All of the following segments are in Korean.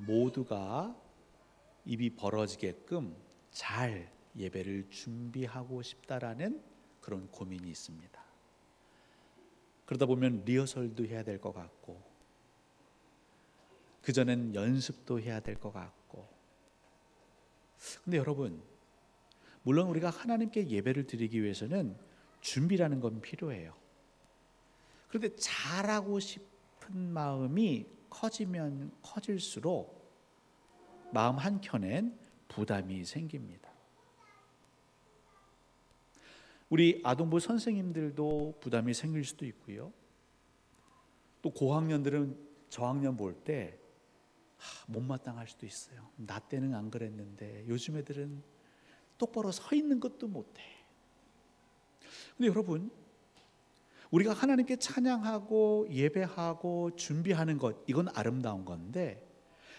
모두가 입이 벌어지게끔 잘 예배를 준비하고 싶다라는 그런 고민이 있습니다. 그러다 보면 리허설도 해야 될 것 같고, 그전엔 연습도 해야 될 것 같고. 근데 여러분, 물론 우리가 하나님께 예배를 드리기 위해서는 준비라는 건 필요해요. 그런데 잘하고 싶은 마음이 커지면 커질수록 마음 한켠엔 부담이 생깁니다. 우리 아동부 선생님들도 부담이 생길 수도 있고요. 또 고학년들은 저학년 볼 때 못마땅할 수도 있어요. 나 때는 안 그랬는데 요즘 애들은 똑바로 서 있는 것도 못해. 근데 여러분, 우리가 하나님께 찬양하고 예배하고 준비하는 것, 이건 아름다운 건데,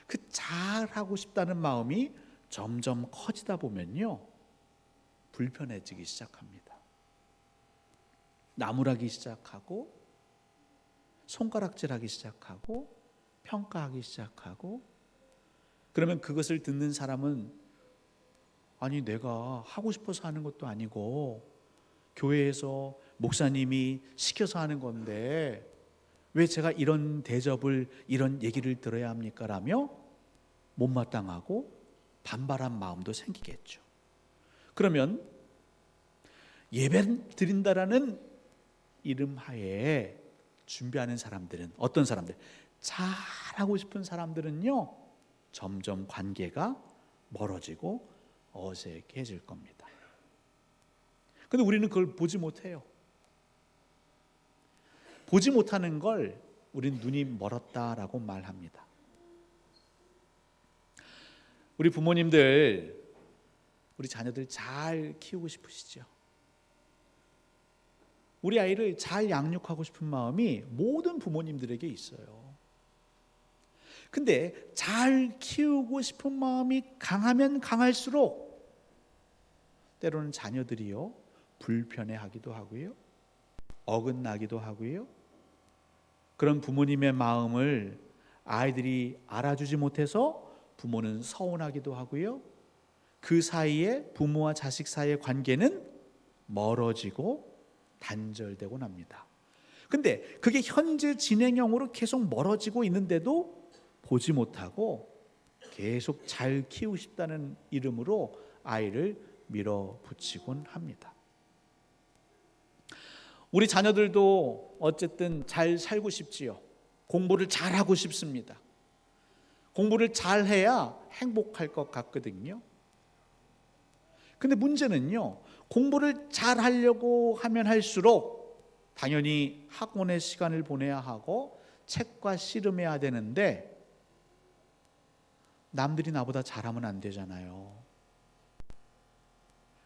그 잘하고 싶다는 마음이 점점 커지다 보면요, 불편해지기 시작합니다. 나무라기 시작하고, 손가락질하기 시작하고, 평가하기 시작하고. 그러면 그것을 듣는 사람은, 아니 내가 하고 싶어서 하는 것도 아니고 교회에서 목사님이 시켜서 하는 건데 왜 제가 이런 대접을, 이런 얘기를 들어야 합니까? 라며 못마땅하고 반발한 마음도 생기겠죠. 그러면 예배 드린다라는 이름 하에 준비하는 사람들은, 어떤 사람들? 잘하고 싶은 사람들은요, 점점 관계가 멀어지고 어색해질 겁니다. 그런데 우리는 그걸 보지 못해요. 보지 못하는 걸 우린 눈이 멀었다라고 말합니다. 우리 부모님들, 우리 자녀들 잘 키우고 싶으시죠? 우리 아이를 잘 양육하고 싶은 마음이 모든 부모님들에게 있어요. 근데 잘 키우고 싶은 마음이 강하면 강할수록 때로는 자녀들이요, 불편해하기도 하고요, 어긋나기도 하고요. 그런 부모님의 마음을 아이들이 알아주지 못해서 부모는 서운하기도 하고요. 그 사이에 부모와 자식 사이의 관계는 멀어지고 단절되곤 합니다. 근데 그게 현재 진행형으로 계속 멀어지고 있는데도 보지 못하고 계속 잘 키우고 싶다는 이름으로 아이를 밀어붙이곤 합니다. 우리 자녀들도 어쨌든 잘 살고 싶지요. 공부를 잘하고 싶습니다. 공부를 잘해야 행복할 것 같거든요. 근데 문제는요, 공부를 잘하려고 하면 할수록 당연히 학원에 시간을 보내야 하고 책과 씨름해야 되는데 남들이 나보다 잘하면 안 되잖아요.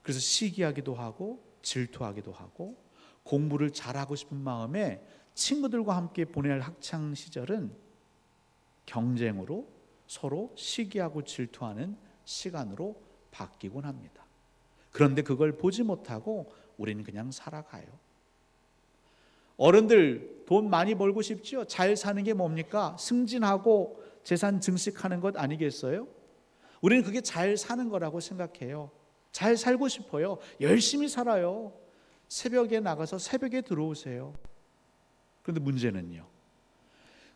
그래서 시기하기도 하고 질투하기도 하고, 공부를 잘하고 싶은 마음에 친구들과 함께 보낼 학창 시절은 경쟁으로 서로 시기하고 질투하는 시간으로 바뀌곤 합니다. 그런데 그걸 보지 못하고 우리는 그냥 살아가요. 어른들 돈 많이 벌고 싶지요? 잘 사는 게 뭡니까? 승진하고 재산 증식하는 것 아니겠어요? 우리는 그게 잘 사는 거라고 생각해요. 잘 살고 싶어요. 열심히 살아요. 새벽에 나가서 새벽에 들어오세요. 그런데 문제는요,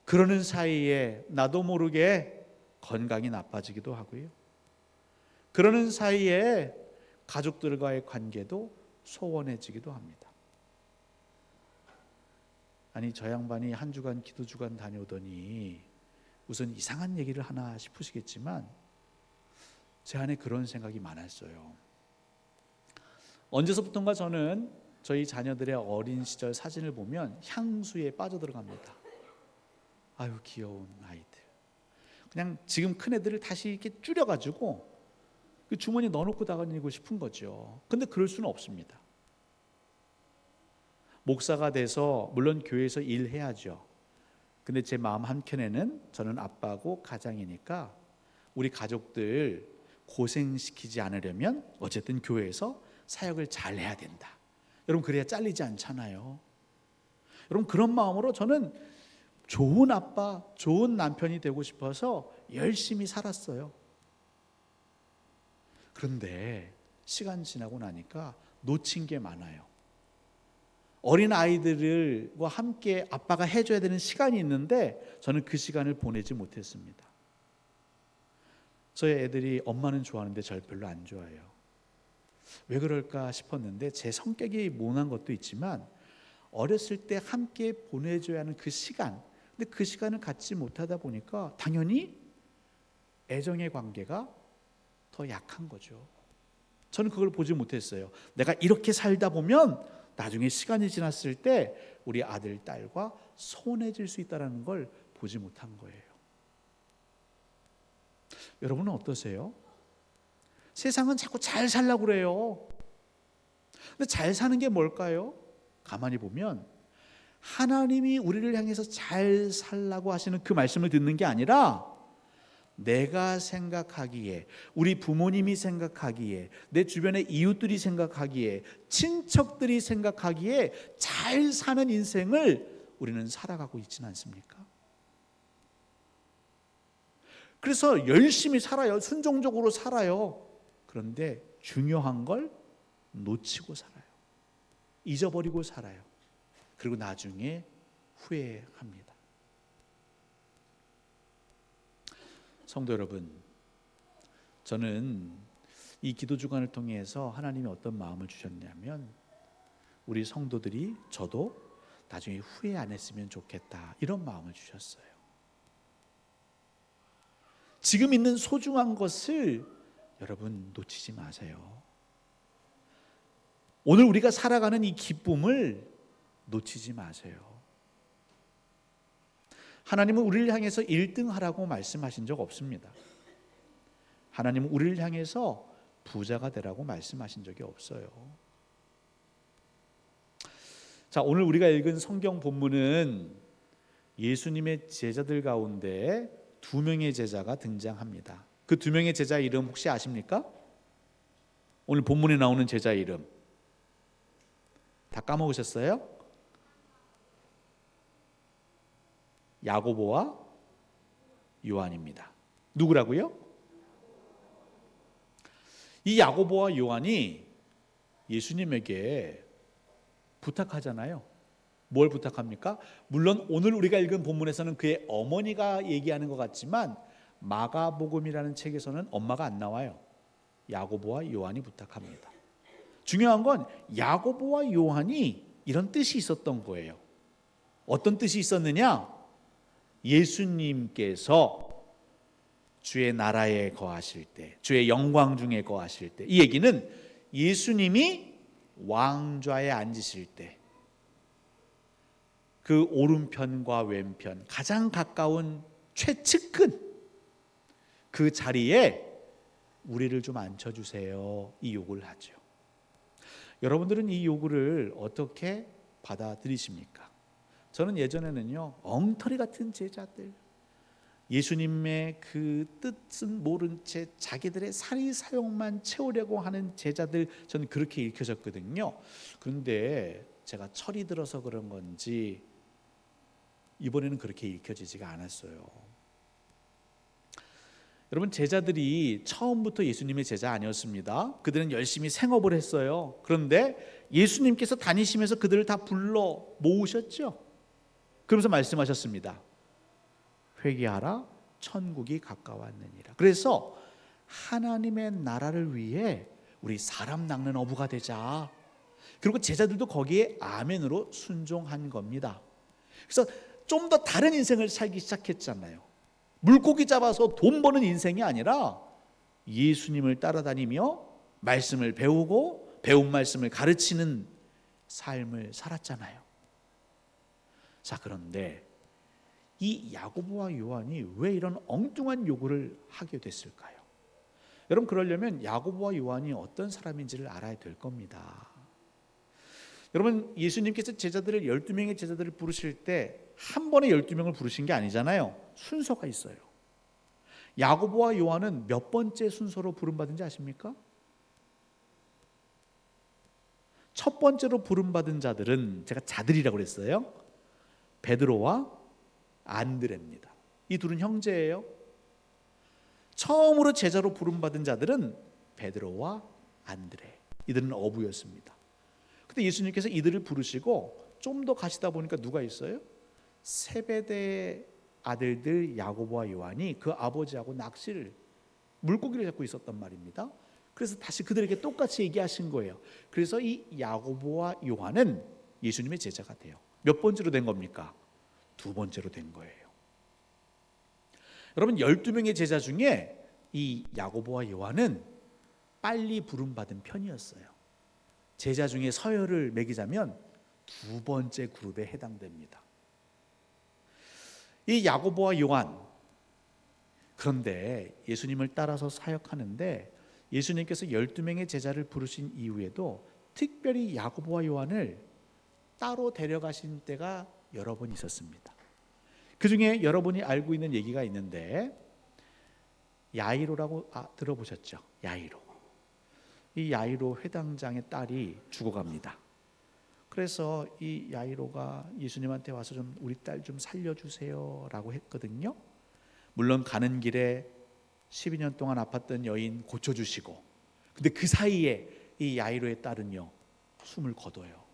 그러는 사이에 나도 모르게 건강이 나빠지기도 하고요, 그러는 사이에 가족들과의 관계도 소원해지기도 합니다. 아니 저 양반이 한 주간 기도 주간 다녀오더니 무슨 이상한 얘기를 하나 싶으시겠지만 제 안에 그런 생각이 많았어요. 언제서부턴가 저는 저희 자녀들의 어린 시절 사진을 보면 향수에 빠져들어갑니다. 아유 귀여운 아이들. 그냥 지금 큰 애들을 다시 이렇게 줄여가지고 그 주머니에 넣어놓고 다니고 싶은 거죠. 근데 그럴 수는 없습니다. 목사가 돼서 물론 교회에서 일해야죠. 근데 제 마음 한켠에는 저는 아빠고 가장이니까 우리 가족들 고생시키지 않으려면 어쨌든 교회에서 사역을 잘 해야 된다. 여러분 그래야 잘리지 않잖아요. 여러분 그런 마음으로 저는 좋은 아빠, 좋은 남편이 되고 싶어서 열심히 살았어요. 그런데 시간 지나고 나니까 놓친 게 많아요. 어린 아이들과 함께 아빠가 해줘야 되는 시간이 있는데 저는 그 시간을 보내지 못했습니다. 저희 애들이 엄마는 좋아하는데 저를 별로 안 좋아해요. 왜 그럴까 싶었는데 제 성격이 모난 것도 있지만 어렸을 때 함께 보내줘야 하는 그 시간, 근데 그 시간을 갖지 못하다 보니까 당연히 애정의 관계가 더 약한 거죠. 저는 그걸 보지 못했어요. 내가 이렇게 살다 보면 나중에 시간이 지났을 때 우리 아들, 딸과 소원해질 수 있다는 걸 보지 못한 거예요. 여러분은 어떠세요? 세상은 자꾸 잘 살려고 그래요. 근데 잘 사는 게 뭘까요? 가만히 보면 하나님이 우리를 향해서 잘 살라고 하시는 그 말씀을 듣는 게 아니라 내가 생각하기에, 우리 부모님이 생각하기에, 내 주변의 이웃들이 생각하기에, 친척들이 생각하기에 잘 사는 인생을 우리는 살아가고 있지는 않습니까? 그래서 열심히 살아요. 순종적으로 살아요. 그런데 중요한 걸 놓치고 살아요. 잊어버리고 살아요. 그리고 나중에 후회합니다. 성도 여러분, 저는 이 기도 주간을 통해서 하나님이 어떤 마음을 주셨냐면 우리 성도들이 저도 나중에 후회 안 했으면 좋겠다, 이런 마음을 주셨어요. 지금 있는 소중한 것을 여러분 놓치지 마세요. 오늘 우리가 살아가는 이 기쁨을 놓치지 마세요. 하나님은 우리를 향해서 1등 하라고 말씀하신 적 없습니다. 하나님은 우리를 향해서 부자가 되라고 말씀하신 적이 없어요. 자, 오늘 우리가 읽은 성경 본문은 예수님의 제자들 가운데 2명의 제자가 등장합니다. 그 2명의 제자 이름 혹시 아십니까? 오늘 본문에 나오는 제자 이름 다 까먹으셨어요? 야고보와 요한입니다. 누구라고요? 이 야고보와 요한이 예수님에게 부탁하잖아요. 뭘 부탁합니까? 물론 오늘 우리가 읽은 본문에서는 그의 어머니가 얘기하는 것 같지만 마가복음이라는 책에서는 엄마가 안 나와요. 야고보와 요한이 부탁합니다. 중요한 건 야고보와 요한이 이런 뜻이 있었던 거예요. 어떤 뜻이 있었느냐? 예수님께서 주의 나라에 거하실 때, 주의 영광 중에 거하실 때, 이 얘기는 예수님이 왕좌에 앉으실 때 그 오른편과 왼편 가장 가까운 최측근 그 자리에 우리를 좀 앉혀주세요, 이 요구를 하죠. 여러분들은 이 요구를 어떻게 받아들이십니까? 저는 예전에는요, 엉터리 같은 제자들, 예수님의 그 뜻은 모른 채 자기들의 사리사욕만 채우려고 하는 제자들, 저는 그렇게 읽혀졌거든요. 그런데 제가 철이 들어서 그런 건지 이번에는 그렇게 읽혀지지가 않았어요. 여러분, 제자들이 처음부터 예수님의 제자 아니었습니다. 그들은 열심히 생업을 했어요. 그런데 예수님께서 다니시면서 그들을 다 불러 모으셨죠. 그러면서 말씀하셨습니다. 회개하라, 천국이 가까웠느니라. 그래서 하나님의 나라를 위해 우리 사람 낚는 어부가 되자. 그리고 제자들도 거기에 아멘으로 순종한 겁니다. 그래서 좀 더 다른 인생을 살기 시작했잖아요. 물고기 잡아서 돈 버는 인생이 아니라 예수님을 따라다니며 말씀을 배우고 배운 말씀을 가르치는 삶을 살았잖아요. 자, 그런데 이 야고보와 요한이 왜 이런 엉뚱한 요구를 하게 됐을까요? 여러분, 그러려면 야고보와 요한이 어떤 사람인지를 알아야 될 겁니다. 여러분, 예수님께서 제자들을 12명의 제자들을 부르실 때 한 번에 12명을 부르신 게 아니잖아요. 순서가 있어요. 야고보와 요한은 몇 번째 순서로 부름받은지 아십니까? 첫 번째로 부름받은 자들은, 제가 자들이라고 그랬어요, 안드레입니다. 이 둘은 형제예요. 처음으로 제자로 부름받은 자들은 베드로와 안드레, 이들은 어부였습니다. 근데 예수님께서 이들을 부르시고 좀 더 가시다 보니까 누가 있어요? 세베대의 아들들 야고보와 요한이 그 아버지하고 물고기를 잡고 있었단 말입니다. 그래서 다시 그들에게 똑같이 얘기하신 거예요. 그래서 이 야고보와 요한은 예수님의 제자가 돼요. 몇 번째로 된 겁니까? 두 번째로 된 거예요. 여러분, 12명의 제자 중에 이 야고보와 요한은 빨리 부름받은 편이었어요. 제자 중에 서열을 매기자면 두 번째 그룹에 해당됩니다. 이 야고보와 요한, 그런데 예수님을 따라서 사역하는데 예수님께서 12명의 제자를 부르신 이후에도 특별히 야고보와 요한을 따로 데려가신 때가 여러 번 있었습니다. 그 중에 여러분이 알고 있는 얘기가 있는데, 야이로라고 들어보셨죠? 야이로. 이 야이로 회당장의 딸이 죽어갑니다. 그래서 이 야이로가 예수님한테 와서 좀 우리 딸 좀 살려주세요 라고 했거든요. 물론 가는 길에 12년 동안 아팠던 여인 고쳐주시고, 근데 그 사이에 이 야이로의 딸은요 숨을 거둬요.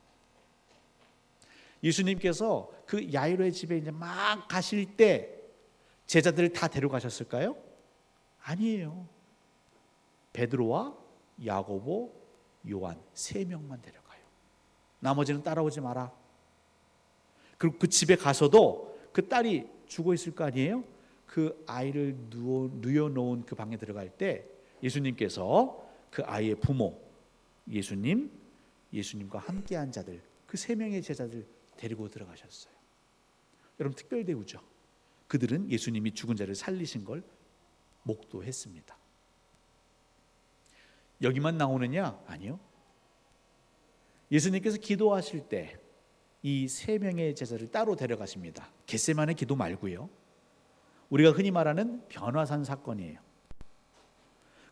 예수님께서 그 야이로의 집에 이제 막 가실 때 제자들을 다 데려가셨을까요? 아니에요. 베드로와 야고보, 요한 3명만 데려가요. 나머지는 따라오지 마라. 그리고 그 집에 가서도 그 딸이 죽어 있을 거 아니에요? 그 아이를 누워놓은 그 방에 들어갈 때 예수님께서 그 아이의 부모, 예수님과 함께한 자들, 그 3명의 제자들 데리고 들어가셨어요. 여러분, 특별 대우죠. 그들은 예수님이 죽은 자를 살리신 걸 목도했습니다. 여기만 나오느냐? 아니요. 예수님께서 기도하실 때 이 3명의 제자를 따로 데려가십니다. 겟세마네 기도 말고요. 우리가 흔히 말하는 변화산 사건이에요.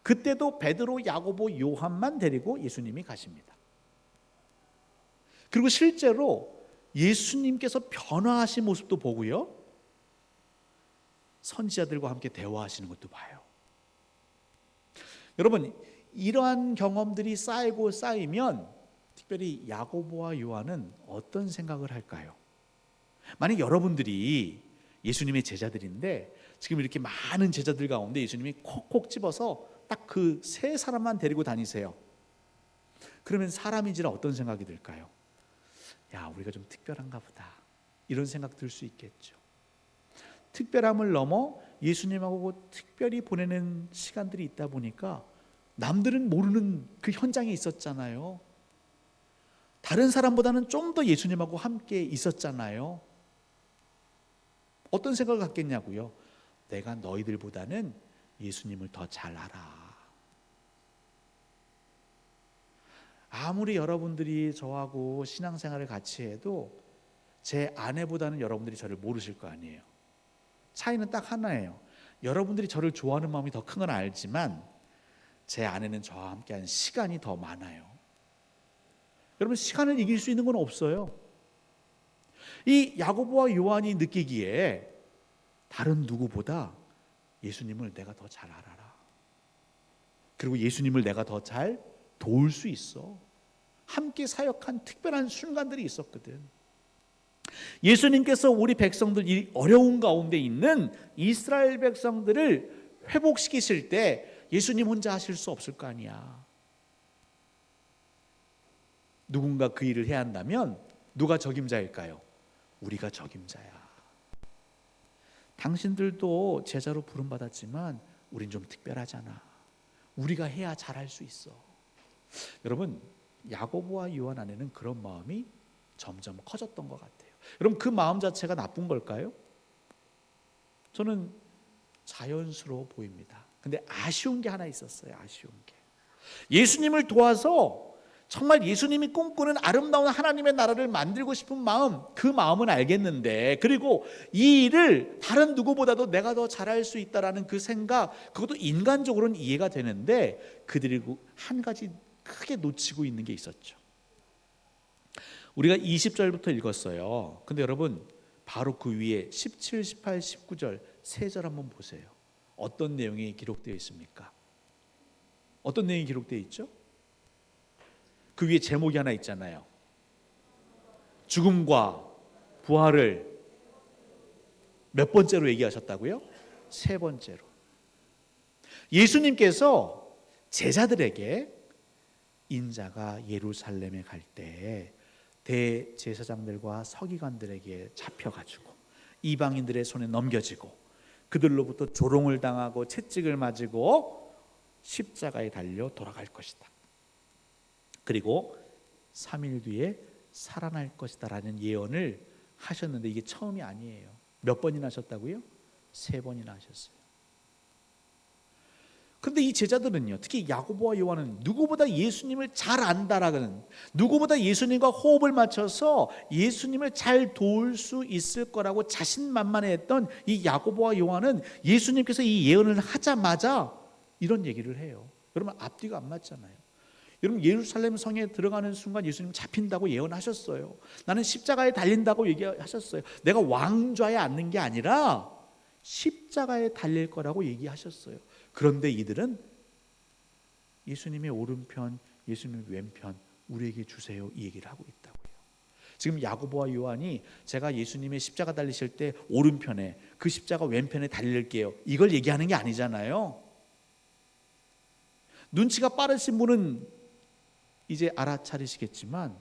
그때도 베드로, 야고보, 요한만 데리고 예수님이 가십니다. 그리고 실제로 예수님께서 변화하신 모습도 보고요, 선지자들과 함께 대화하시는 것도 봐요. 여러분, 이러한 경험들이 쌓이고 쌓이면 특별히 야고보와 요한은 어떤 생각을 할까요? 만약 여러분들이 예수님의 제자들인데 지금 이렇게 많은 제자들 가운데 예수님이 콕콕 집어서 딱 그 3사람만 데리고 다니세요. 그러면 사람인지라 어떤 생각이 들까요? 야, 우리가 좀 특별한가 보다, 이런 생각 들 수 있겠죠. 특별함을 넘어 예수님하고 특별히 보내는 시간들이 있다 보니까 남들은 모르는 그 현장에 있었잖아요. 다른 사람보다는 좀 더 예수님하고 함께 있었잖아요. 어떤 생각을 갖겠냐고요? 내가 너희들보다는 예수님을 더 잘 알아. 아무리 여러분들이 저하고 신앙생활을 같이 해도 제 아내보다는 여러분들이 저를 모르실 거 아니에요. 차이는 딱 하나예요. 여러분들이 저를 좋아하는 마음이 더 큰 건 알지만 제 아내는 저와 함께한 시간이 더 많아요. 여러분, 시간을 이길 수 있는 건 없어요. 이 야고보와 요한이 느끼기에 다른 누구보다 예수님을 내가 더 잘 알아라. 그리고 예수님을 내가 더 잘 도울 수 있어. 함께 사역한 특별한 순간들이 있었거든. 예수님께서 우리 백성들, 이 어려운 가운데 있는 이스라엘 백성들을 회복시키실 때 예수님 혼자 하실 수 없을 거 아니야. 누군가 그 일을 해야 한다면 누가 적임자일까요? 우리가 적임자야. 당신들도 제자로 부름받았지만 우린 좀 특별하잖아. 우리가 해야 잘할 수 있어. 여러분, 야고보와 요한 안에는 그런 마음이 점점 커졌던 것 같아요. 여러분, 그 마음 자체가 나쁜 걸까요? 저는 자연스러워 보입니다. 근데 아쉬운 게 하나 있었어요. 아쉬운 게, 예수님을 도와서 정말 예수님이 꿈꾸는 아름다운 하나님의 나라를 만들고 싶은 마음, 그 마음은 알겠는데, 그리고 이 일을 다른 누구보다도 내가 더 잘할 수 있다라는 그 생각, 그것도 인간적으로는 이해가 되는데 그들이 한 가지 크게 놓치고 있는 게 있었죠. 우리가 20절부터 읽었어요. 근데 여러분, 바로 그 위에 17, 18, 19절 세 절 한번 보세요. 어떤 내용이 기록되어 있습니까? 어떤 내용이 기록되어 있죠? 그 위에 제목이 하나 있잖아요. 죽음과 부활을 몇 번째로 얘기하셨다고요? 세 번째로. 예수님께서 제자들에게 인자가 예루살렘에 갈 때 대제사장들과 서기관들에게 잡혀가지고 이방인들의 손에 넘겨지고 그들로부터 조롱을 당하고 채찍을 맞고 십자가에 달려 돌아갈 것이다. 그리고 3일 뒤에 살아날 것이다 라는 예언을 하셨는데 이게 처음이 아니에요. 몇 번이나 하셨다고요? 3번이나 하셨어요. 그런데 이 제자들은요, 특히 야고보와 요한은 누구보다 예수님을 잘 안다라는, 누구보다 예수님과 호흡을 맞춰서 예수님을 잘 도울 수 있을 거라고 자신만만해했던 이 야고보와 요한은 예수님께서 이 예언을 하자마자 이런 얘기를 해요. 여러분 앞뒤가 안 맞잖아요. 여러분 예루살렘 성에 들어가는 순간 예수님 잡힌다고 예언하셨어요. 나는 십자가에 달린다고 얘기하셨어요. 내가 왕좌에 앉는 게 아니라 십자가에 달릴 거라고 얘기하셨어요. 그런데 이들은 예수님의 오른편, 예수님의 왼편 우리에게 주세요 이 얘기를 하고 있다고요. 지금 야고보와 요한이 제가 예수님의 십자가 달리실 때 오른편에 그 십자가 왼편에 달릴게요 이걸 얘기하는 게 아니잖아요. 눈치가 빠르신 분은 이제 알아차리시겠지만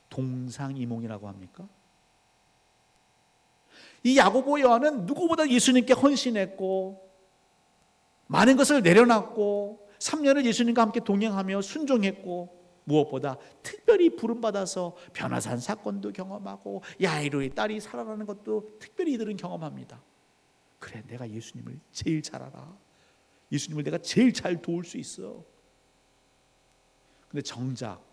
동상이몽이라고 합니까? 이 야고보 요한은 누구보다 예수님께 헌신했고 많은 것을 내려놨고 3년을 예수님과 함께 동행하며 순종했고 무엇보다 특별히 부름받아서 변화산 사건도 경험하고 야이로의 딸이 살아나는 것도 특별히 이들은 경험합니다. 그래 내가 예수님을 제일 잘 알아. 예수님을 내가 제일 잘 도울 수 있어. 근데 정작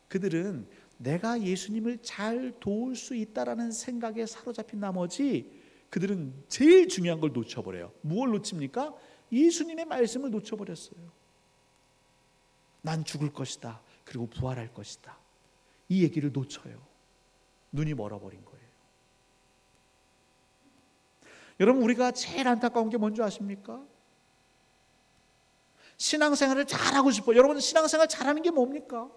그들은 내가 예수님을 잘 도울 수 있다라는 생각에 사로잡힌 나머지 그들은 제일 중요한 걸 놓쳐버려요. 무엇을 놓칩니까? 예수님의 말씀을 놓쳐버렸어요. 난 죽을 것이다. 그리고 부활할 것이다. 이 얘기를 놓쳐요. 눈이 멀어버린 거예요. 여러분 우리가 제일 안타까운 게 뭔지 아십니까? 신앙생활을 잘하고 싶어요. 여러분 신앙생활 잘하는 게 뭡니까?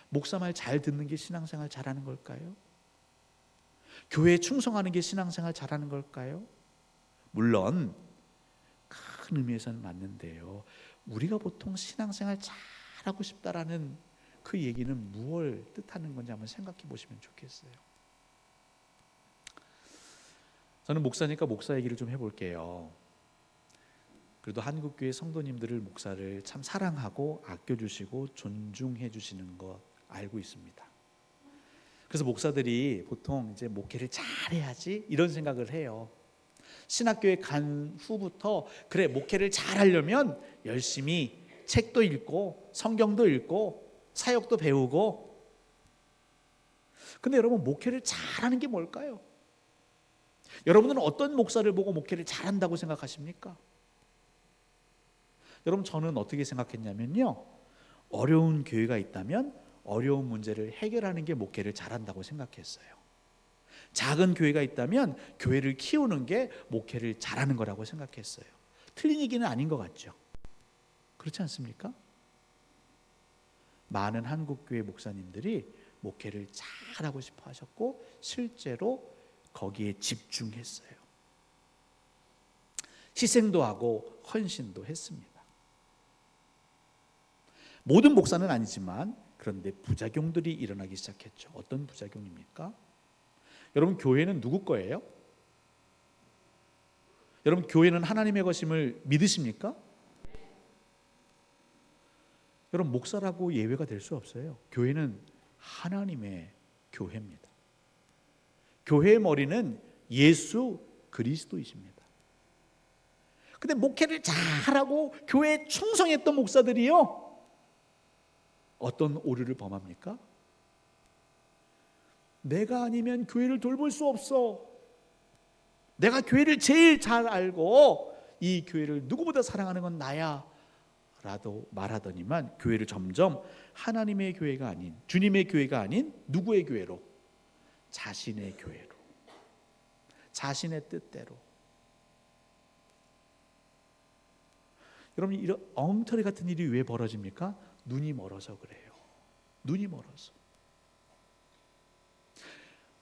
목사 말 잘 듣는 게 신앙생활 잘하는 걸까요? 교회에 충성하는 게 신앙생활 잘하는 걸까요? 물론 큰 의미에서는 맞는데요. 우리가 보통 신앙생활 잘하고 싶다라는 그 얘기는 무엇을 뜻하는 건지 한번 생각해 보시면 좋겠어요. 저는 목사니까 목사 얘기를 좀 해볼게요. 그래도 한국교회 성도님들을 목사를 참 사랑하고 아껴주시고 존중해 주시는 것 알고 있습니다. 그래서 목사들이 보통 이제 목회를 잘해야지 이런 생각을 해요. 신학교에 간 후부터 그래 목회를 잘하려면 열심히 책도 읽고 성경도 읽고 사역도 배우고. 근데 여러분 목회를 잘하는 게 뭘까요? 여러분은 어떤 목사를 보고 목회를 잘한다고 생각하십니까? 여러분 저는 어떻게 생각했냐면요, 어려운 교회가 있다면 어려운 문제를 해결하는 게 목회를 잘한다고 생각했어요. 작은 교회가 있다면 교회를 키우는 게 목회를 잘하는 거라고 생각했어요. 틀린 얘기는 아닌 것 같죠? 그렇지 않습니까? 많은 한국교회 목사님들이 목회를 잘하고 싶어 하셨고 실제로 거기에 집중했어요. 희생도 하고 헌신도 했습니다. 모든 목사는 아니지만 그런데 부작용들이 일어나기 시작했죠. 어떤 부작용입니까? 여러분 교회는 누구 거예요? 여러분 교회는 하나님의 것임을 믿으십니까? 여러분 목사라고 예외가 될 수 없어요. 교회는 하나님의 교회입니다. 교회의 머리는 예수 그리스도이십니다. 근데 목회를 잘하고 교회에 충성했던 목사들이요, 어떤 오류를 범합니까? 내가 아니면 교회를 돌볼 수 없어. 내가 교회를 제일 잘 알고 이 교회를 누구보다 사랑하는 건 나야 라도 말하더니만 교회를 점점 하나님의 교회가 아닌, 주님의 교회가 아닌 누구의 교회로, 자신의 교회로, 자신의 뜻대로. 여러분, 이런 엉터리 같은 일이 왜 벌어집니까? 눈이 멀어서 그래요. 눈이 멀어서.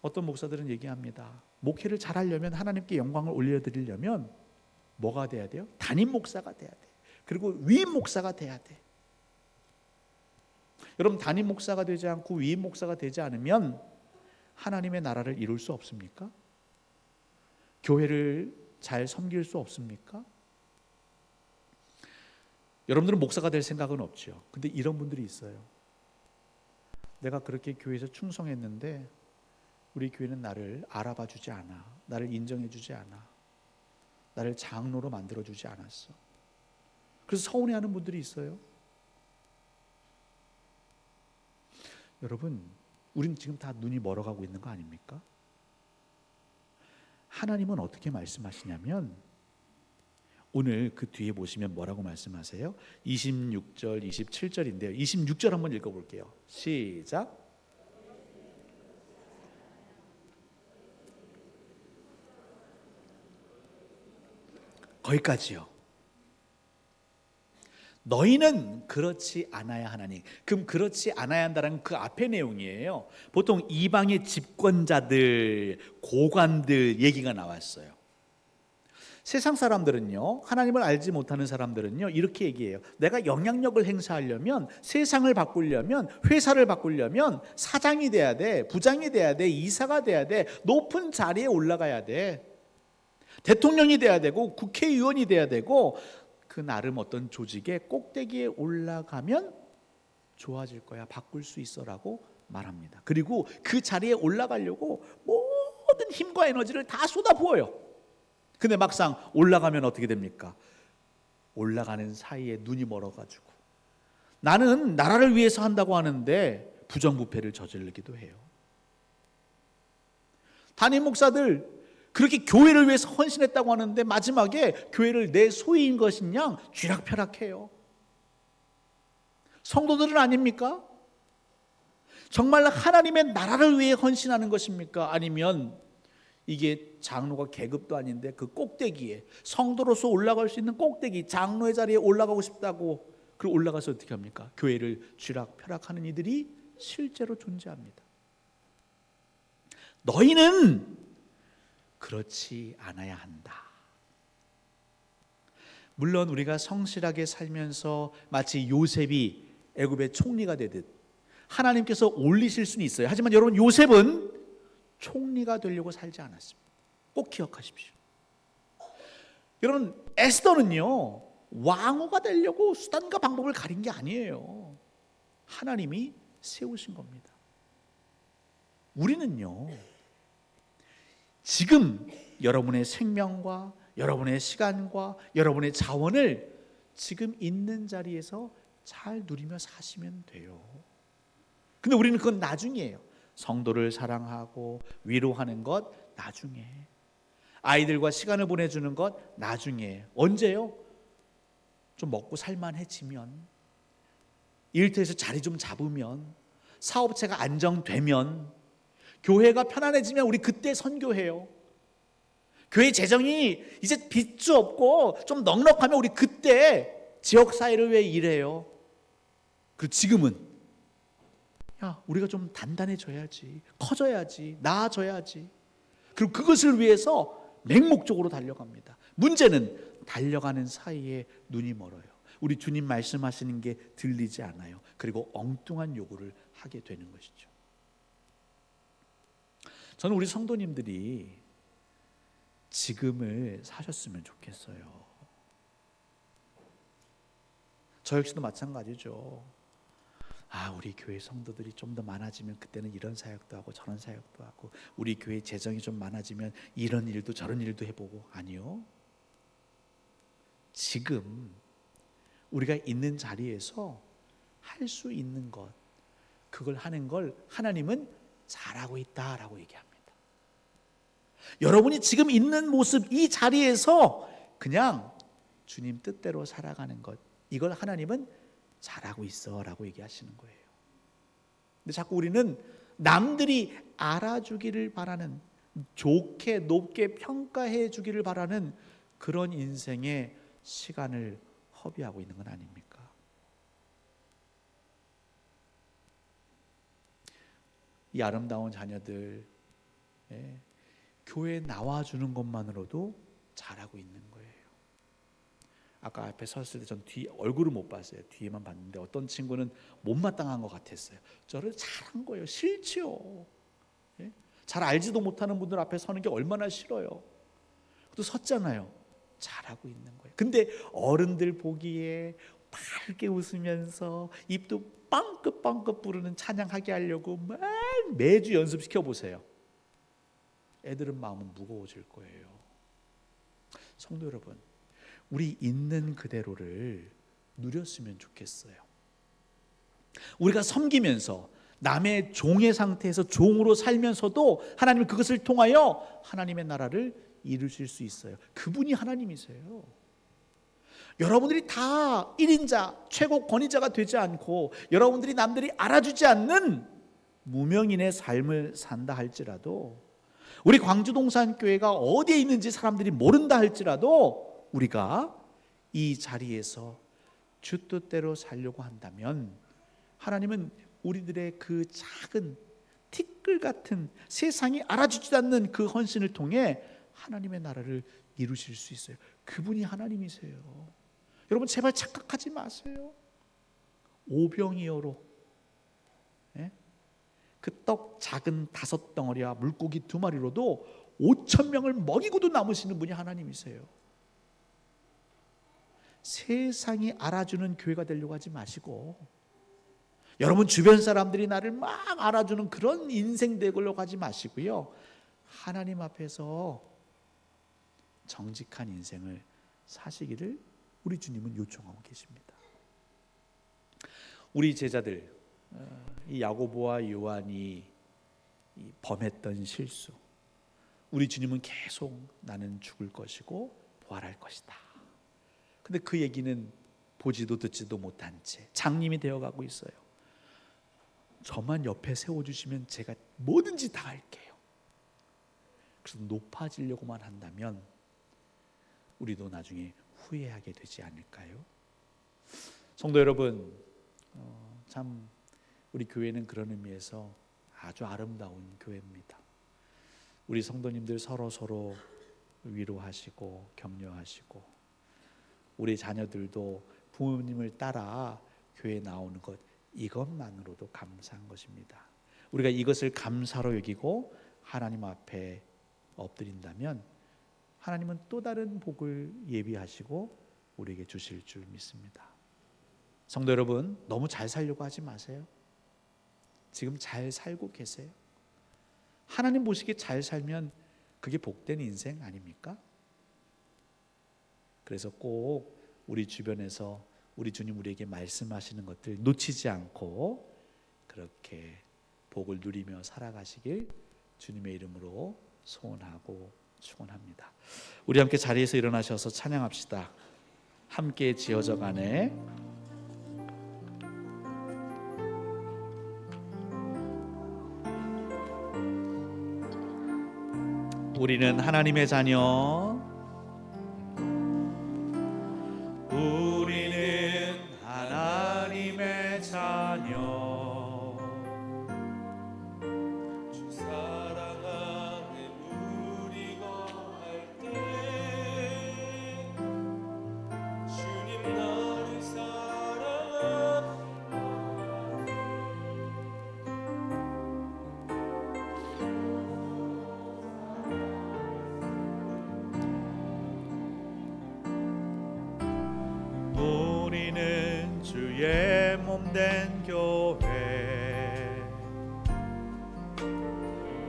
어떤 목사들은 얘기합니다. 목회를 잘하려면, 하나님께 영광을 올려드리려면 뭐가 돼야 돼요? 담임 목사가 돼야 돼. 그리고 위임 목사가 돼야 돼. 여러분, 담임 목사가 되지 않고 위임 목사가 되지 않으면 하나님의 나라를 이룰 수 없습니까? 교회를 잘 섬길 수 없습니까? 여러분들은 목사가 될 생각은 없죠. 근데 이런 분들이 있어요. 내가 그렇게 교회에서 충성했는데 우리 교회는 나를 알아봐 주지 않아. 나를 인정해 주지 않아. 나를 장로로 만들어 주지 않았어. 그래서 서운해하는 분들이 있어요. 여러분, 우린 지금 다 눈이 멀어가고 있는 거 아닙니까? 하나님은 어떻게 말씀하시냐면, 오늘 그 뒤에 보시면 뭐라고 말씀하세요? 26절, 27절인데요. 26절 한번 읽어볼게요. 시작. 거기까지요. 너희는 그렇지 않아야 하나니. 그럼 그렇지 않아야 한다는 그 앞의 내용이에요. 보통 이방의 집권자들, 고관들 얘기가 나왔어요. 세상 사람들은요, 하나님을 알지 못하는 사람들은요, 이렇게 얘기해요. 내가 영향력을 행사하려면, 세상을 바꾸려면, 회사를 바꾸려면 사장이 돼야 돼, 부장이 돼야 돼, 이사가 돼야 돼, 높은 자리에 올라가야 돼, 대통령이 돼야 되고 국회의원이 돼야 되고, 그 나름 어떤 조직의 꼭대기에 올라가면 좋아질 거야, 바꿀 수 있어라고 말합니다. 그리고 그 자리에 올라가려고 모든 힘과 에너지를 다 쏟아부어요. 근데 막상 올라가면 어떻게 됩니까? 올라가는 사이에 눈이 멀어가지고 나는 나라를 위해서 한다고 하는데 부정부패를 저지르기도 해요. 담임 목사들 그렇게 교회를 위해서 헌신했다고 하는데 마지막에 교회를 내 소유인 것인 양 쥐락펴락해요. 성도들은 아닙니까? 정말 하나님의 나라를 위해 헌신하는 것입니까? 아니면 이게 장로가 계급도 아닌데 그 꼭대기에, 성도로서 올라갈 수 있는 꼭대기, 장로의 자리에 올라가고 싶다고 그리고 올라가서 어떻게 합니까? 교회를 쥐락펴락하는 이들이 실제로 존재합니다. 너희는 그렇지 않아야 한다. 물론 우리가 성실하게 살면서 마치 요셉이 애굽의 총리가 되듯 하나님께서 올리실 수는 있어요. 하지만 여러분, 요셉은 총리가 되려고 살지 않았습니다. 꼭 기억하십시오. 여러분, 에스더는요, 왕후가 되려고 수단과 방법을 가린 게 아니에요. 하나님이 세우신 겁니다. 우리는요, 지금 여러분의 생명과 여러분의 시간과 여러분의 자원을 지금 있는 자리에서 잘 누리며 사시면 돼요. 근데 우리는 그건 나중이에요. 성도를 사랑하고 위로하는 것 나중에, 아이들과 시간을 보내주는 것 나중에. 언제요? 좀 먹고 살만해지면, 일터에서 자리 좀 잡으면, 사업체가 안정되면, 교회가 편안해지면 우리 그때 선교해요. 교회 재정이 이제 빚도 없고 좀 넉넉하면 우리 그때 지역사회를 위해 일해요. 그리고 지금은 야, 우리가 좀 단단해져야지, 커져야지, 나아져야지. 그리고 그것을 위해서 맹목적으로 달려갑니다. 문제는 달려가는 사이에 눈이 멀어요. 우리 주님 말씀하시는 게 들리지 않아요. 그리고 엉뚱한 요구를 하게 되는 것이죠. 저는 우리 성도님들이 지금을 사셨으면 좋겠어요. 저 역시도 마찬가지죠. 우리 교회 성도들이 좀 더 많아지면 그때는 이런 사역도 하고 저런 사역도 하고, 우리 교회 재정이 좀 많아지면 이런 일도 저런 일도 해보고. 아니요. 지금 우리가 있는 자리에서 할 수 있는 것, 그걸 하는 걸 하나님은 잘하고 있다라고 얘기합니다. 여러분이 지금 있는 모습, 이 자리에서 그냥 주님 뜻대로 살아가는 것, 이걸 하나님은 잘하고 있어 라고 얘기하시는 거예요. 근데 자꾸 우리는 남들이 알아주기를 바라는, 좋게 높게 평가해 주기를 바라는 그런 인생의 시간을 허비하고 있는 건 아닙니까? 이 아름다운 자녀들, 교회에 나와주는 것만으로도 잘하고 있는 거예요. 아까 앞에 섰을 때 전 뒤 얼굴을 못 봤어요. 뒤에만 봤는데 어떤 친구는 못마땅한 것 같았어요. 저를 잘한 거예요. 싫지요. 잘 알지도 못하는 분들 앞에 서는 게 얼마나 싫어요. 또 섰잖아요. 잘하고 있는 거예요. 근데 어른들 보기에 밝게 웃으면서 입도 빵긋빵긋 부르는 찬양하게 하려고 매주 연습시켜 보세요. 애들은 마음은 무거워질 거예요. 성도 여러분, 우리 있는 그대로를 누렸으면 좋겠어요. 우리가 섬기면서 남의 종의 상태에서 종으로 살면서도 하나님은 그것을 통하여 하나님의 나라를 이루실 수 있어요. 그분이 하나님이세요. 여러분들이 다 1인자, 최고 권위자가 되지 않고 여러분들이 남들이 알아주지 않는 무명인의 삶을 산다 할지라도, 우리 광주동산교회가 어디에 있는지 사람들이 모른다 할지라도 우리가 이 자리에서 주 뜻대로 살려고 한다면 하나님은 우리들의 그 작은 티끌 같은 세상이 알아주지 않는 그 헌신을 통해 하나님의 나라를 이루실 수 있어요. 그분이 하나님이세요. 여러분 제발 착각하지 마세요. 오병이어로 그 떡 작은 5덩어리와 물고기 2마리로도 5,000명을 먹이고도 남으시는 분이 하나님이세요. 세상이 알아주는 교회가 되려고 하지 마시고, 여러분 주변 사람들이 나를 막 알아주는 그런 인생 되려고 하지 마시고요, 하나님 앞에서 정직한 인생을 사시기를 우리 주님은 요청하고 계십니다. 우리 제자들, 이 야고보와 요한이 범했던 실수, 우리 주님은 계속 나는 죽을 것이고 부활할 것이다. 근데 그 얘기는 보지도 듣지도 못한 채 장님이 되어가고 있어요. 저만 옆에 세워주시면 제가 뭐든지 다 할게요. 그래서 높아지려고만 한다면 우리도 나중에 후회하게 되지 않을까요? 성도 여러분, 참 우리 교회는 그런 의미에서 아주 아름다운 교회입니다. 우리 성도님들 서로 위로하시고 격려하시고, 우리 자녀들도 부모님을 따라 교회에 나오는 것, 이것만으로도 감사한 것입니다. 우리가 이것을 감사로 여기고 하나님 앞에 엎드린다면 하나님은 또 다른 복을 예비하시고 우리에게 주실 줄 믿습니다. 성도 여러분, 너무 잘 살려고 하지 마세요. 지금 잘 살고 계세요. 하나님 보시기에 잘 살면 그게 복된 인생 아닙니까? 그래서 꼭 우리 주변에서 우리 주님 우리에게 말씀하시는 것들 놓치지 않고 그렇게 복을 누리며 살아가시길 주님의 이름으로 소원하고 축원합니다. 우리 함께 자리에서 일어나셔서 찬양합시다. 함께 지어져 가네. 우리는 하나님의 자녀, 우리는 하나님의 자녀, 주 사랑 안에 우리 거할 때 주님 나를 사랑하시네. 우리는 주의 몸된 교회,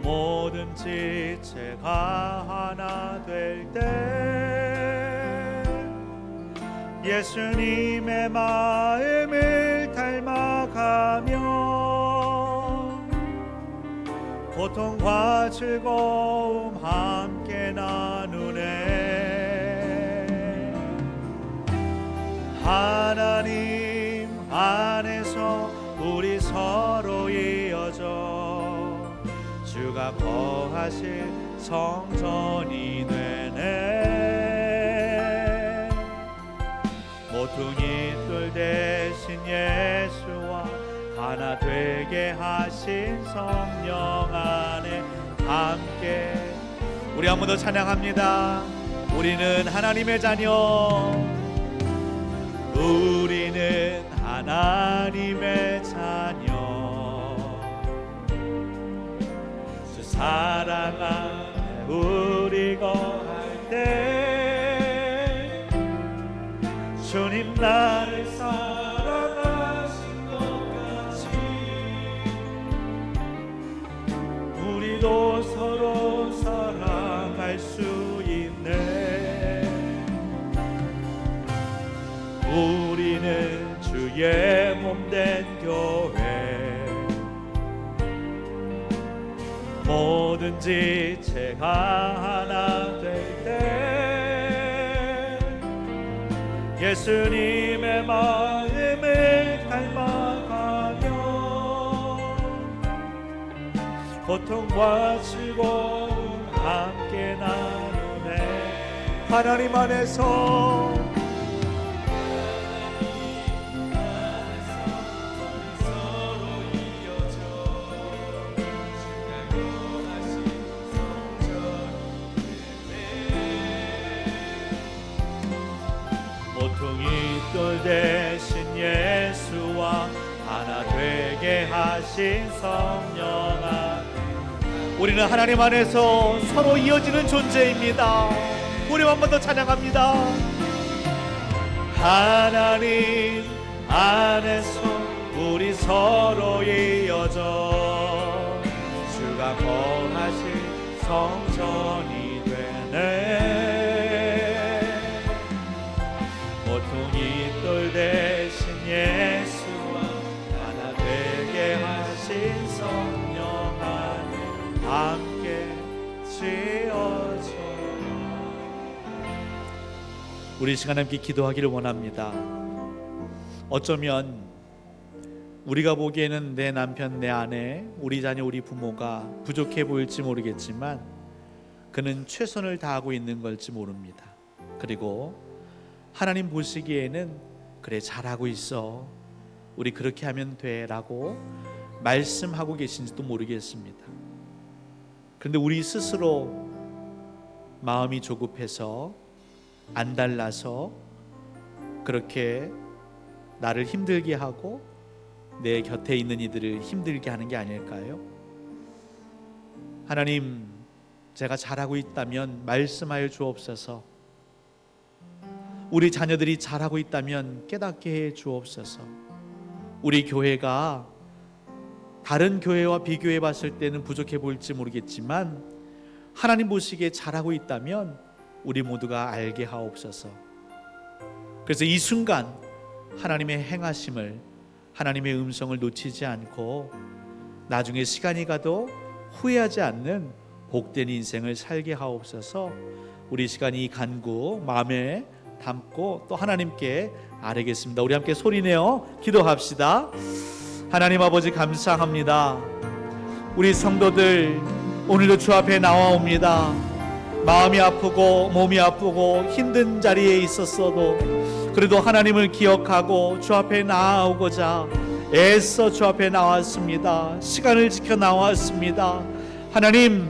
모든 지체가 하나 될 때 예수님의 마음을 닮아가며 고통과 즐거움 함께 나누네. 하나님 안에서 우리 서로 이어져 주가 거하실 성전이 되네. 모퉁이 돌 대신 예수와 하나 되게 하신 성령 안에 함께. 우리 한 번 더 찬양합니다. 우리는 하나님의 자녀, 우리는 하나님의 자녀, 주 사랑 안에 우리 거할 때 주님 나를 사랑하신 것 같이 우리도 서로 사랑할 수 있네. 우리는 주의 몸된 교회, 뭐든지 제가 하나 될 때 예수님의 마음을 닮아가며 고통과 즐거움 함께 나누네. 하나님 안에서 돌 대신 예수와 하나 되게 하신 성령 안에 우리는 하나님 안에서 서로 이어지는 존재입니다. 우리 한 번 더 찬양합니다. 하나님 안에서 우리 서로 이어져 주가 거하실 성전이 되네. 돌 대신 예수와 하나 되게 하신 성령 안에 함께 지어져. 우리 시간 함께 기도하기를 원합니다. 어쩌면 우리가 보기에는 내 남편, 내 아내, 우리 자녀, 우리 부모가 부족해 보일지 모르겠지만 그는 최선을 다하고 있는 걸지 모릅니다. 그리고 하나님 보시기에는 그래 잘하고 있어, 우리 그렇게 하면 돼 라고 말씀하고 계신지도 모르겠습니다. 그런데 우리 스스로 마음이 조급해서 안달나서 그렇게 나를 힘들게 하고 내 곁에 있는 이들을 힘들게 하는 게 아닐까요? 하나님, 제가 잘하고 있다면 말씀하여 주옵소서. 우리 자녀들이 잘하고 있다면 깨닫게 해 주옵소서. 우리 교회가 다른 교회와 비교해 봤을 때는 부족해 보일지 모르겠지만 하나님 보시기에 잘하고 있다면 우리 모두가 알게 하옵소서. 그래서 이 순간 하나님의 행하심을, 하나님의 음성을 놓치지 않고 나중에 시간이 가도 후회하지 않는 복된 인생을 살게 하옵소서. 우리 시간이 이 간구 마음에 담고 또 하나님께 아뢰겠습니다. 우리 함께 소리내어 기도합시다. 하나님 아버지, 감사합니다. 우리 성도들 오늘도 주 앞에 나와옵니다. 마음이 아프고 몸이 아프고 힘든 자리에 있었어도 그래도 하나님을 기억하고 주 앞에 나아오고자 애써 주 앞에 나왔습니다. 시간을 지켜 나왔습니다. 하나님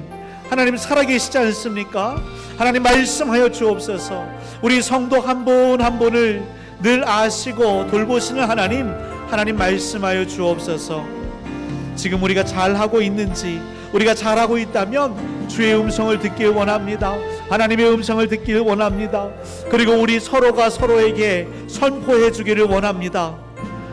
살아계시지 않습니까? 하나님 말씀하여 주옵소서. 우리 성도 한 분 한 분을 늘 아시고 돌보시는 하나님 말씀하여 주옵소서. 지금 우리가 잘하고 있는지, 우리가 잘하고 있다면 주의 음성을 듣길 원합니다. 하나님의 음성을 듣길 원합니다. 그리고 우리 서로가 서로에게 선포해 주기를 원합니다.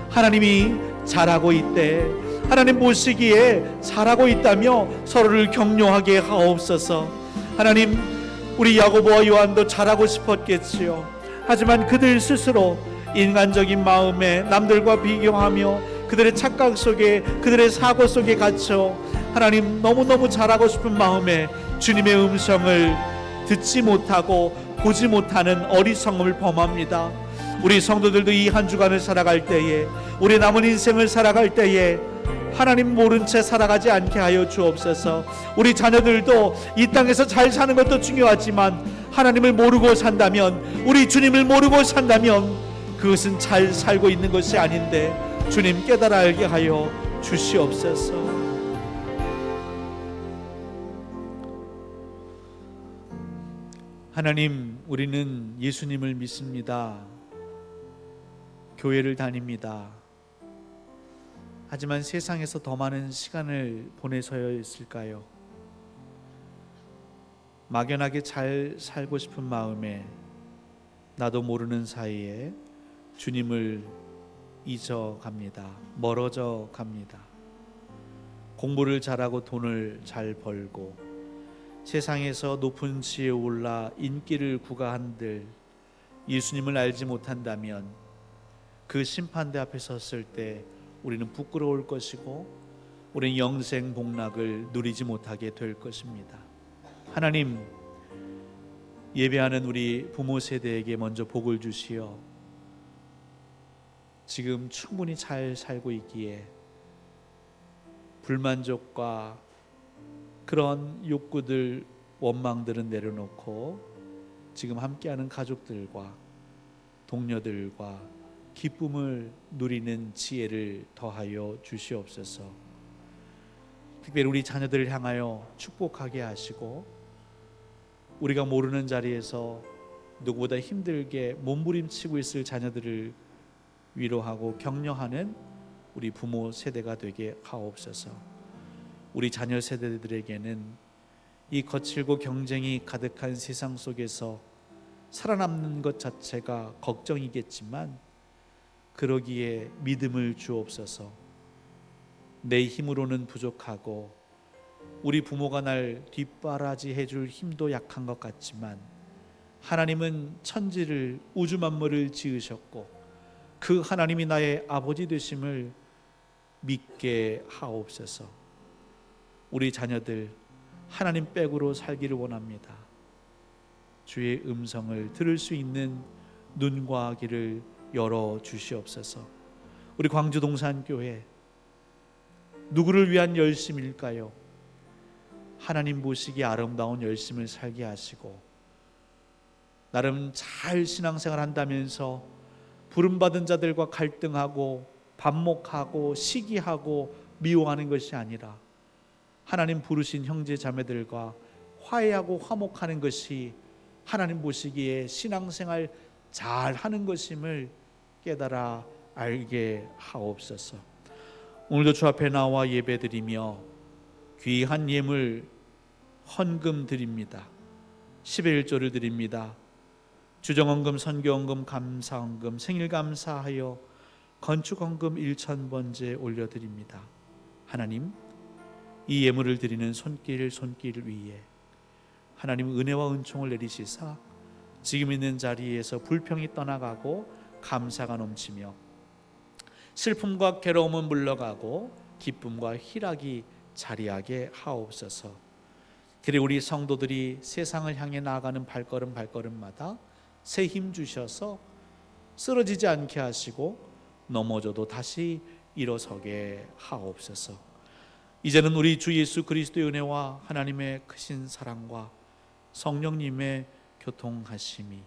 하나님이 잘하고 있대, 하나님 보시기에 잘하고 있다며 서로를 격려하게 하옵소서. 하나님, 우리 야고보와 요한도 잘하고 싶었겠지요. 하지만 그들 스스로 인간적인 마음에 남들과 비교하며 그들의 착각 속에, 그들의 사고 속에 갇혀 하나님 너무너무 잘하고 싶은 마음에 주님의 음성을 듣지 못하고 보지 못하는 어리석음을 범합니다. 우리 성도들도 이 한 주간을 살아갈 때에, 우리 남은 인생을 살아갈 때에 하나님 모른 채 살아가지 않게 하여 주옵소서. 우리 자녀들도 이 땅에서 잘 사는 것도 중요하지만 하나님을 모르고 산다면, 우리 주님을 모르고 산다면 그것은 잘 살고 있는 것이 아닌데 주님 깨달아 알게 하여 주시옵소서. 하나님, 우리는 예수님을 믿습니다. 교회를 다닙니다. 하지만 세상에서 더 많은 시간을 보내서야 했을까요? 막연하게 잘 살고 싶은 마음에 나도 모르는 사이에 주님을 잊어갑니다. 멀어져 갑니다. 공부를 잘하고 돈을 잘 벌고 세상에서 높은 지에 올라 인기를 구가한들 예수님을 알지 못한다면 그 심판대 앞에 섰을 때 우리는 부끄러울 것이고 우리는 영생 복락을 누리지 못하게 될 것입니다. 하나님, 예배하는 우리 부모 세대에게 먼저 복을 주시어 지금 충분히 잘 살고 있기에 불만족과 그런 욕구들, 원망들은 내려놓고 지금 함께하는 가족들과 동료들과 기쁨을 누리는 지혜를 더하여 주시옵소서. 특별히 우리 자녀들을 향하여 축복하게 하시고 우리가 모르는 자리에서 누구보다 힘들게 몸부림치고 있을 자녀들을 위로하고 격려하는 우리 부모 세대가 되게 하옵소서. 우리 자녀 세대들에게는 이 거칠고 경쟁이 가득한 세상 속에서 살아남는 것 자체가 걱정이겠지만 그러기에 믿음을 주옵소서. 내 힘으로는 부족하고 우리 부모가 날 뒷바라지해 줄 힘도 약한 것 같지만 하나님은 천지를, 우주 만물을 지으셨고 그 하나님이 나의 아버지 되심을 믿게 하옵소서. 우리 자녀들 하나님 백으로 살기를 원합니다. 주의 음성을 들을 수 있는 눈과 귀를 열어 주시옵소서. 우리 광주 동산교회 누구를 위한 열심일까요? 하나님 보시기에 아름다운 열심을 살게 하시고 나름 잘 신앙생활 한다면서 부름받은 자들과 갈등하고 반목하고 시기하고 미워하는 것이 아니라 하나님 부르신 형제 자매들과 화해하고 화목하는 것이 하나님 보시기에 신앙생활 잘 하는 것임을 깨달아 알게 하옵소서. 오늘도 주 앞에 나와 예배드리며 귀한 예물 헌금 드립니다. 11조를 드립니다. 주정헌금, 선교헌금, 감사헌금, 생일감사하여 건축헌금 1,000번째 올려드립니다. 하나님, 이 예물을 드리는 손길 위에 하나님 은혜와 은총을 내리시사 지금 있는 자리에서 불평이 떠나가고 감사가 넘치며 슬픔과 괴로움은 물러가고 기쁨과 희락이 자리하게 하옵소서. 그리고 우리 성도들이 세상을 향해 나아가는 발걸음마다 새 힘 주셔서 쓰러지지 않게 하시고 넘어져도 다시 일어서게 하옵소서. 이제는 우리 주 예수 그리스도의 은혜와 하나님의 크신 사랑과 성령님의 교통하심이